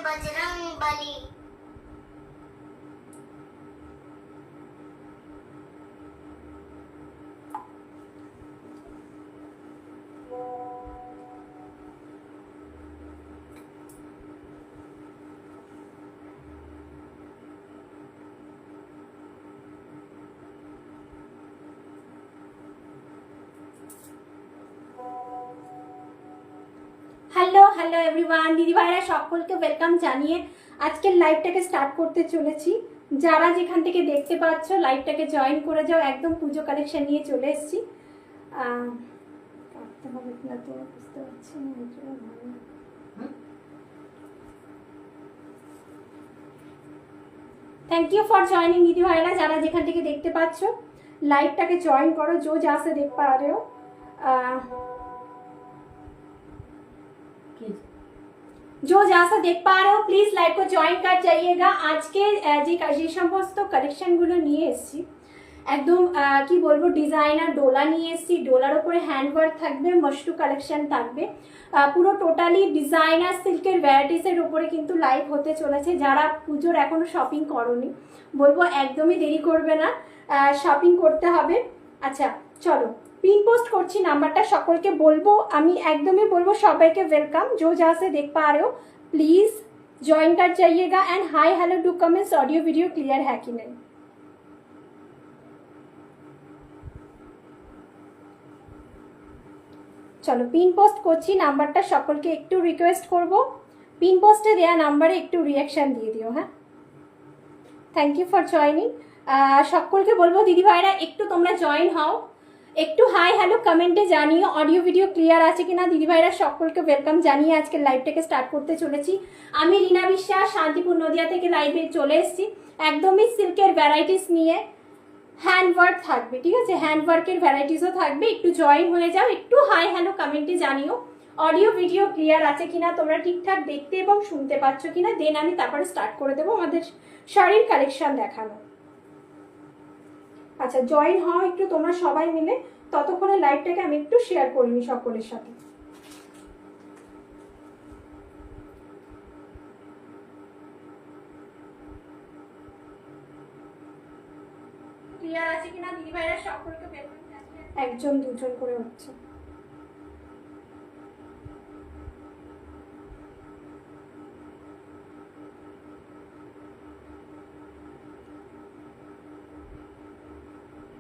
Bajrang Bali. Hello hello everyone, দিদিভাইরা সকলকে welcome জানিয়ে আজকের লাইভটাকে স্টার্ট করতে চলেছি। যারা যেখান থেকে দেখতে পাচ্ছ লাইভটাকে জয়েন করে যাও। একদম পুজো কালেকশন নিয়ে চলে এসেছি। কাটতে হবে না তো, বুঝতে পারছি না। थैंक यू फॉर जॉइनिंग दीदी भाईरा। যারা যেখান থেকে দেখতে পাচ্ছ লাইভটাকে জয়েন করো। जो जहाँ से देख पा रहे हो जो जहाँ से देख पा रहे हो प्लीज लाइव को जॉइन कर जाइएगा। আজকে যে সমস্ত কালেকশনগুলো নিয়ে এসেছি একদম কি বলবো ডিজাইনার ডোলা নিয়ে এসেছি। ডোলার উপরে হ্যান্ডওয়ার্ক থাকবে, মশরু কালেকশন থাকবে, পুরো টোটালি ডিজাইনার সিল্কের ভ্যারাইটিসের উপরে কিন্তু লাইভ হতে চলেছে। যারা পুজোর এখনো শপিং করোনি বলবো একদমই দেরি করবে না, শপিং করতে হবে। আচ্ছা চলো पिन पोस्ट করছি নাম্বারটা সকলকে বলবো। আমি একদমই বলবো সবাইকে ওয়েলকাম। जो जहाँ से देख पा रहे हो प्लीज ज्वाइन कर जाइएगा and hi hello do comments audio video clear है कि नहीं। চলো পিন পোস্ট করছি নাম্বারটা সকলকে একটু রিকোয়েস্ট করব পিন পোস্টে দেয়া নাম্বারে একটু রিঅ্যাকশন দিয়ে দিও। হ্যাঁ, থ্যাংক ইউ ফর জয়নিং। সকলকে বলবো দিদি ভাইরা একটু তোমরা জয়েন হও, একটু হাই হ্যালো কমেন্টে জানিও অডিও ভিডিও ক্লিয়ার আছে কিনা। দিদি ভাইরা সকলকে ওয়েলকাম জানিয়ে আজকে লাইভটাকে স্টার্ট করতে চলেছি। আমি রিনা বিশ্বাস শান্তিপুর নদিয়া থেকে লাইভে চলে এসেছি একদমই সিল্কের ভ্যারাইটিস নিয়ে। হ্যান্ডওয়ার্ক থাকবে, ঠিক আছে, হ্যান্ডওয়ার্কের ভ্যারাইটিসও থাকবে। একটু জয়েন হয়ে যাও, একটু হাই হ্যালো কমেন্টে জানিও অডিও ভিডিও ক্লিয়ার আছে কিনা, তোমরা ঠিকঠাক দেখতে এবং শুনতে পাচ্ছ কিনা। দেন আমি তারপরে স্টার্ট করে দেবো আমাদের শাড়ির কালেকশন দেখানো। আচ্ছা জয়েন হও একটু তোমরা সবাই মিলে, ততক্ষণে লাইভটাকে আমি একটু শেয়ার করে নিই সকলের সাথে। ক্লিয়ার আছে কিনা দিদি ভাইরা সকলকে একজন দুজন করে হচ্ছে।